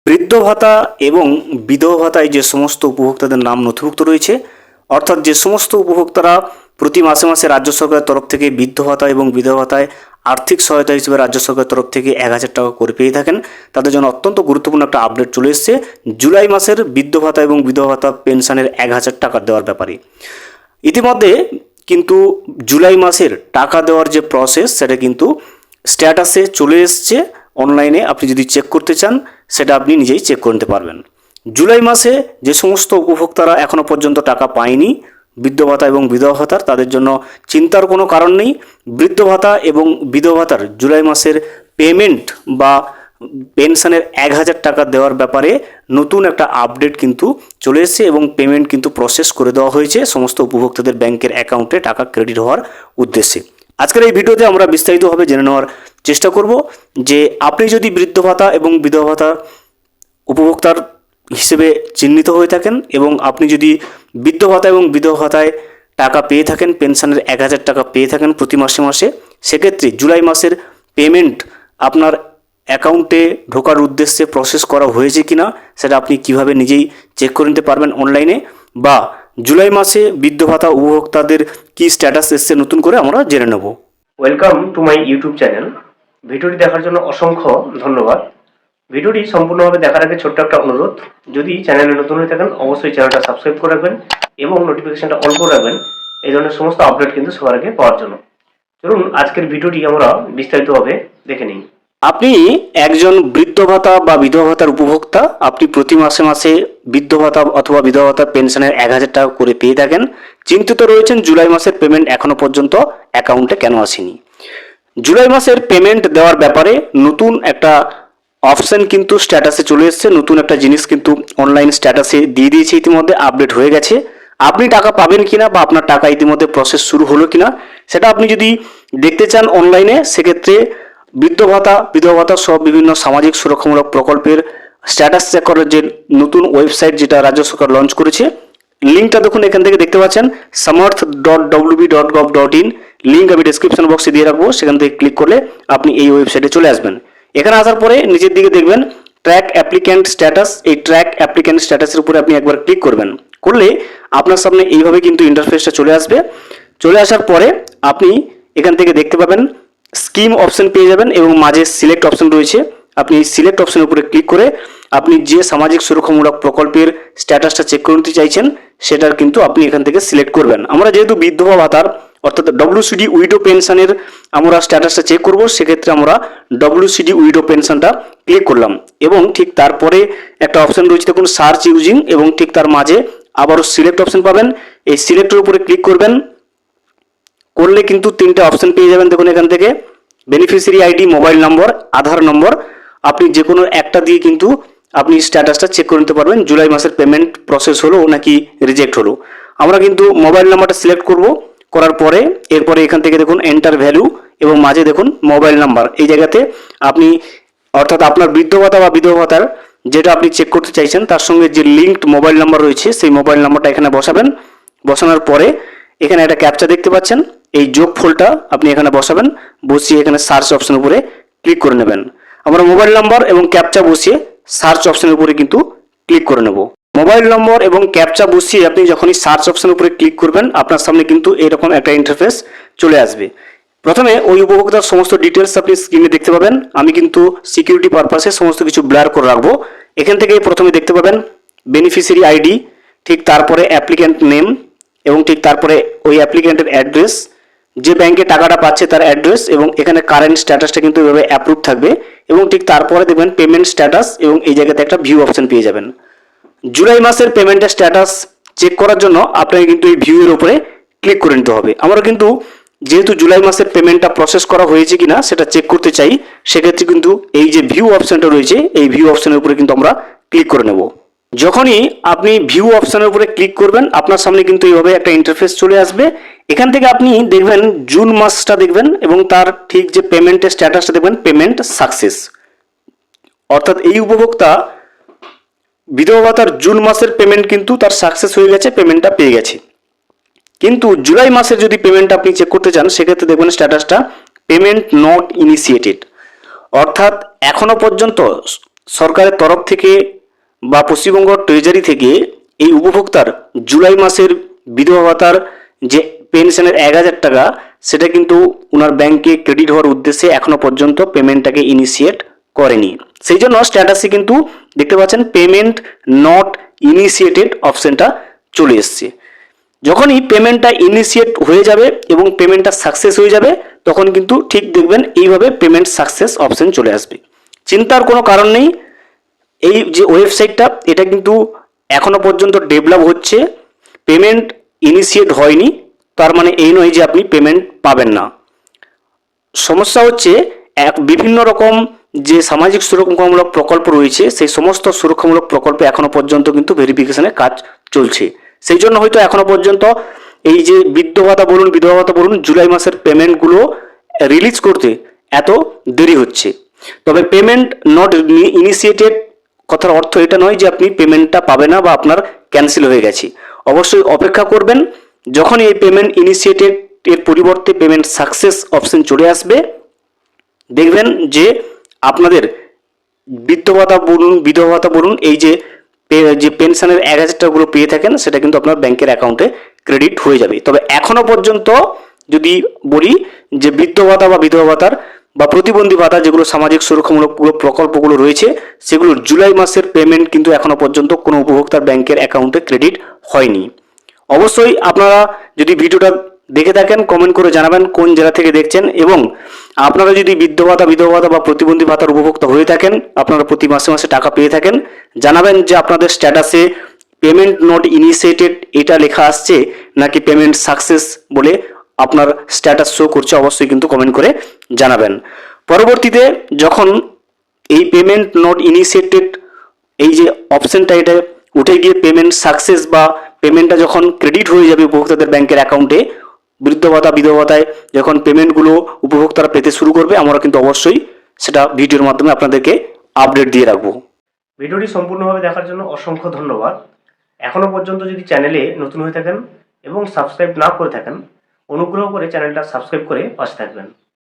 বৃদ্ধ ভাতা এবং বিধবা ভাতায় যে সমস্ত উপভোক্তাদের নাম নথিভুক্ত রয়েছে, অর্থাৎ যে সমস্ত উপভোক্তারা প্রতি মাসে মাসে রাজ্য সরকারের তরফ থেকে বৃদ্ধ ভাতা এবং বিধবা ভাতায় আর্থিক সহায়তা হিসেবে রাজ্য সরকারের তরফ থেকে 1,000 টাকা করে পেয়ে থাকেন, তাদের জন্য অত্যন্ত গুরুত্বপূর্ণ একটা আপডেট চলে এসেছে জুলাই মাসের বৃদ্ধ ভাতা এবং বিধবা ভাতা পেনশনের 1,000 টাকা দেওয়ার ব্যাপারে। ইতিমধ্যে কিন্তু জুলাই মাসের টাকা দেওয়ার যে প্রসেস সেটা কিন্তু স্ট্যাটাসে চলে এসছে। অনলাইনে আপনি যদি চেক করতে চান সেটা আপনি নিজেই চেক করে নিতে পারবেন। জুলাই মাসে যে সমস্ত উপভোক্তারা এখনও পর্যন্ত টাকা পায়নি বৃদ্ধ ভাতা এবং বিধবা ভাতার, তাদের জন্য চিন্তার কোনো কারণ নেই। বৃদ্ধ ভাতা এবং বিধবা ভাতার জুলাই মাসের পেমেন্ট বা পেনশনের 1,000 টাকা দেওয়ার ব্যাপারে নতুন একটা আপডেট কিন্তু চলে এসেছে এবং পেমেন্ট কিন্তু প্রসেস করে দেওয়া হয়েছে সমস্ত উপভোক্তাদের ব্যাংকের অ্যাকাউন্টে টাকা ক্রেডিট হওয়ার উদ্দেশ্যে। আজকের এই ভিডিওতে আমরা বিস্তারিতভাবে জেনে নেওয়ার চেষ্টা করব যে আপনি যদি বৃদ্ধ ভাতা এবং বিধবা ভাতা উপভোক্তার হিসেবে চিহ্নিত হয়ে থাকেন এবং আপনি যদি বৃদ্ধ ভাতা এবং বিধবা ভাতায় টাকা পেয়ে থাকেন, পেনশনের 1,000 টাকা পেয়ে থাকেন প্রতি মাসে মাসে, সেক্ষেত্রে জুলাই মাসের পেমেন্ট আপনার অ্যাকাউন্টে ঢোকার উদ্দেশ্যে প্রসেস করা হয়েছে কিনা সেটা আপনি কিভাবে নিজেই চেক করে নিতে পারবেন অনলাইনে, বা জুলাই মাসে বৃদ্ধ ভাতা উপভোক্তাদের কি স্ট্যাটাস এসছে নতুন করে আমরা জেনে নেব। Welcome to my YouTube channel. ভিডিওটি দেখার জন্য অসংখ্য ধন্যবাদ। ভিডিওটি সম্পূর্ণভাবে দেখার আগে ছোট্ট একটা অনুরোধ, যদি চ্যানেলে নতুন হয়ে থাকেন অবশ্যই চ্যানেলটা সাবস্ক্রাইব করে রাখবেন এবং নোটিফিকেশনটা অন করে রাখবেন এই ধরনের সমস্ত আপডেট কিন্তু সবার আগে পাওয়ার জন্য। চলুন আজকের ভিডিওটি আমরা বিস্তারিতভাবে দেখে নিই। আপনি একজন বৃদ্ধ ভাতা বা বিধবা ভাতার উপভোক্তা, আপনি প্রতি মাসে মাসে বৃদ্ধ ভাতা অথবা বিধবা ভাতা পেনশনের 1,000 টাকা করে পেয়ে থাকেন, চিন্তিত রয়েছেন জুলাই মাসের পেমেন্ট এখনো পর্যন্ত অ্যাকাউন্টে কেন আসেনি। জুলাই মাসের পেমেন্ট দেওয়ার ব্যাপারে নতুন একটা অপশন কিন্তু স্ট্যাটাসে চলে এসেছে, নতুন একটা জিনিস কিন্তু অনলাইন স্ট্যাটাসে দিয়ে দিয়েছে, ইতিমধ্যে আপডেট হয়ে গেছে। আপনি টাকা পাবেন কিনা বা আপনার টাকা ইতিমধ্যে প্রসেস শুরু হলো কিনা সেটা আপনি যদি দেখতে চান অনলাইনে, সেক্ষেত্রে বৃদ্ধ ভাতা বিধবা ভাতা সব বিভিন্ন সামাজিক সুরক্ষামূলক প্রকল্পের স্ট্যাটাস চেক করার যে নতুন ওয়েবসাইট যেটা রাজ্য সরকার লঞ্চ করেছে, লিঙ্কটা দেখুন এখান থেকে দেখতে পাচ্ছেন samarth.wb.gov.in, লিঙ্ক আমি ডেসক্রিপশন বক্সে দিয়ে রাখবো, সেখান থেকে ক্লিক করলে আপনি এই ওয়েবসাইটে চলে আসবেন। এখানে আসার পরে নিচের দিকে দেখবেন ট্র্যাক অ্যাপ্লিক্যান্ট স্ট্যাটাস, এই ট্র্যাক অ্যাপ্লিক্যান্ট স্ট্যাটাসের উপরে আপনি একবার ক্লিক করবেন, করলে আপনার সামনে এইভাবে কিন্তু ইন্টারফেসটা চলে আসবে। চলে আসার পরে আপনি এখান থেকে দেখতে পাবেন স্কিম অপশন পেয়ে যাবেন এবং মাঝে সিলেক্ট অপশন রয়েছে। আপনি এই সিলেক্ট অপশনের উপরে ক্লিক করে আপনি যে সামাজিক সুরক্ষামূলক প্রকল্পের স্ট্যাটাসটা চেক করে নিতে চাইছেন সেটার কিন্তু আপনি এখান থেকে সিলেক্ট করবেন। আমরা যেহেতু বিধবা ভাতার অর্থাৎ WCD উইডো পেনশনের আমরা স্ট্যাটাসটা চেক করব, সেক্ষেত্রে আমরা WCD উইডো পেনশনটা ক্লিক করলাম এবং ঠিক তারপরে একটা অপশন রয়েছে দেখুন সার্চ ইউজিং, এবং ঠিক তার মাঝে আবারও সিলেক্ট অপশন পাবেন। এই সিলেক্টের উপরে ক্লিক করবেন, করলে কিন্তু তিনটে অপশন পেয়ে যাবেন দেখুন এখান থেকে বেনিফিশিয়ারি আইডি, মোবাইল নম্বর, আধার নম্বর। আপনি যে কোনো একটা দিয়ে কিন্তু আপনি স্ট্যাটাসটা চেক করে নিতে পারবেন জুলাই মাসের পেমেন্ট প্রসেস হলো নাকি রিজেক্ট হলো। আমরা কিন্তু মোবাইল নাম্বারটা সিলেক্ট করব, করার পরে এরপরে এখান থেকে দেখুন এন্টার ভ্যালু এবং মাঝে দেখুন মোবাইল নাম্বার, এই জায়গাতে আপনি অর্থাৎ আপনার বৃদ্ধ ভাতা বা বিধবা ভাতার যেটা আপনি চেক করতে চাইছেন তার সঙ্গে যে লিঙ্কড মোবাইল নাম্বার রয়েছে সেই মোবাইল নাম্বারটা এখানে বসাবেন। বসানোর পরে এখানে একটা ক্যাপচা দেখতে পাচ্ছেন, এই যোগফলটা আপনি এখানে বসাবেন, বসিয়ে এখানে সার্চ অপশন উপরে ক্লিক করে নেবেন। আমরা মোবাইল নাম্বার এবং ক্যাপচা বসিয়ে সার্চ অপশনের উপরে কিন্তু ক্লিক করে নেব। মোবাইল নম্বর এবং ক্যাপচা বসিয়ে আপনি যখনই সার্চ অপশনের উপরে ক্লিক করবেন আপনার সামনে কিন্তু এরকম একটা ইন্টারফেস চলে আসবে। প্রথমে ওই উপভোক্তার সমস্ত ডিটেলস আপনি স্ক্রিনে দেখতে পাবেন। আমি কিন্তু সিকিউরিটি পারপাসে সমস্ত কিছু ব্লার করে রাখবো। এখান থেকে প্রথমে দেখতে পাবেন বেনিফিশিয়ারি আইডি, ঠিক তারপরে অ্যাপ্লিক্যান্ট নেম এবং ঠিক তারপরে ওই অ্যাপ্লিক্যান্টের অ্যাড্রেস, যে ব্যাংকে টাকাটা পাচ্ছে তার অ্যাড্রেস, এবং এখানে কারেন্ট স্ট্যাটাসটা কিন্তু এভাবে অ্যাপ্রুভ থাকবে এবং ঠিক তারপরে দেখবেন পেমেন্ট স্ট্যাটাস এবং এই জায়গাতে একটা ভিউ অপশন পেয়ে যাবেন। জুলাই মাসের পেমেন্টের স্ট্যাটাস চেক করার জন্য আপনাকে কিন্তু এই ভিউ এর উপরে ক্লিক করে নিতে হবে। আমরা কিন্তু যেহেতু জুলাই মাসের পেমেন্টটা প্রসেস করা হয়েছে কিনা সেটা চেক করতে চাই, সেক্ষেত্রে কিন্তু এই যে ভিউ অপশনটা রয়েছে এই ভিউ অপশনের উপরে কিন্তু আমরা ক্লিক করে নেব। যখনই আপনি ভিউ অপশনের উপরে ক্লিক করবেন আপনার সামনে কিন্তু এইভাবে একটা ইন্টারফেস চলে আসবে। এখান থেকে আপনি দেখবেন জুন মাসটা দেখবেন এবং তার ঠিক যে পেমেন্টের স্ট্যাটাসটা দেখবেন পেমেন্ট সাকসেস, অর্থাৎ এই উপভোক্তা বিধবা ভাতার জুন মাসের পেমেন্ট কিন্তু তার সাকসেস হয়ে গেছে, পেমেন্টটা পেয়ে গেছে। কিন্তু জুলাই মাসের যদি পেমেন্টটা আপনি চেক করতে চান সেক্ষেত্রে দেখবেন স্ট্যাটাসটা পেমেন্ট নট ইনিশিয়েটেড, অর্থাৎ এখনো পর্যন্ত সরকারের তরফ থেকে বা পশ্চিমবঙ্গ ট্রেজারি থেকে এই উপভোক্তার জুলাই মাসের বিধবা ভাতার যে পেনশনের 1,000 টাকা, সেটা কিন্তু ওনার ব্যাংকে ক্রেডিট হওয়ার উদ্দেশ্যে এখনো পর্যন্ত পেমেন্টটাকে ইনিশিয়েট করেনি। সেই জন্য স্ট্যাটাসে কিন্তু দেখতে পাচ্ছেন পেমেন্ট নট ইনিশিয়েটেড অপশনটা চলে এসছে। যখনই পেমেন্টটা ইনিশিয়েট হয়ে যাবে এবং পেমেন্টটা সাকসেস হয়ে যাবে, তখন কিন্তু ঠিক দেখবেন এইভাবে পেমেন্ট সাকসেস অপশন চলে আসবে। চিন্তার কোনো কারণ নেই। এই যে ওয়েবসাইটটা, এটা কিন্তু এখনো পর্যন্ত ডেভেলপ হচ্ছে, পেমেন্ট ইনিশিয়েট হয়নি, তার মানে এই নয় যে আপনি পেমেন্ট পাবেন না। সমস্যা হচ্ছে বিভিন্ন রকম যে সামাজিক সুরক্ষামূলক প্রকল্প রয়েছে, সেই সমস্ত সুরক্ষামূলক প্রকল্পে এখনো পর্যন্ত কিন্তু ভেরিফিকেশনের কাজ চলছে। সেই জন্য হয়তো এখনো পর্যন্ত এই যে বিধবা ভাতা বলুন জুলাই মাসের পেমেন্টগুলো রিলিজ করতে এত দেরি হচ্ছে। তবে পেমেন্ট নট ইনিশিয়েটেড কথার অর্থ এটা নয় যে আপনি পেমেন্টটা পাবেন না বা আপনার ক্যান্সেল হয়ে গেছে। অবশ্যই অপেক্ষা করবেন, যখন এই পেমেন্ট ইনিশিয়েটেড এর পরিবর্তে পেমেন্ট সাকসেস অপশন চলে আসবে, দেখবেন যে আপনাদের বিধবা ভাতা বলুন এই যে পেনশনের 1,000 টাকাগুলো পেয়ে থাকেন, সেটা কিন্তু আপনার ব্যাংকের অ্যাকাউন্টে ক্রেডিট হয়ে যাবে। তবে এখনো পর্যন্ত যদি বলি যে বিধবা ভাতার বা প্রতিবন্ধী ভাতা, যেগুলো সামাজিক সুরক্ষামূলক প্রকল্পগুলো রয়েছে, সেগুলোর জুলাই মাসের পেমেন্ট কিন্তু এখনো পর্যন্ত কোনো উপভোক্তার ব্যাংকের অ্যাকাউন্টে ক্রেডিট হয়নি। অবশ্যই আপনারা যদি ভিডিওটা দেখে থাকেন, কমেন্ট করে জানাবেন কোন জেলা থেকে দেখছেন, এবং আপনারা যদি বিধবা ভাতা বা প্রতিবন্ধী ভাতার উপভোক্তা হয়ে থাকেন, আপনারা প্রতি মাসে মাসে টাকা পেয়ে থাকেন, জানাবেন যে আপনাদের স্ট্যাটাসে পেমেন্ট নট ইনিশিয়েটেড এটা লেখা আসছে নাকি পেমেন্ট সাকসেস বলে আপনার স্ট্যাটাস শো করছে। অবশ্যই কিন্তু কমেন্ট করে জানাবেন। পরবর্তীতে যখন এই পেমেন্ট নট ইনিশিয়েটেড এই যে অপশনটা এটা উঠে গিয়ে পেমেন্ট সাকসেস বা পেমেন্টটা যখন ক্রেডিট হয়ে যাবে উপভোক্তাদের ব্যাংকের অ্যাকাউন্টে, বিধবা ভাতায় যখন পেমেন্টগুলো উপভোক্তারা পেতে শুরু করবে, আমরা কিন্তু অবশ্যই সেটা ভিডিওর মাধ্যমে আপনাদেরকে আপডেট দিয়ে রাখবো। ভিডিওটি সম্পূর্ণভাবে দেখার জন্য অসংখ্য ধন্যবাদ। এখনো পর্যন্ত যদি চ্যানেলে নতুন হয়ে থাকেন এবং সাবস্ক্রাইব না করে থাকেন, অনুগ্রহ করে চ্যানেলটা সাবস্ক্রাইব করে পাশে থাকবেন।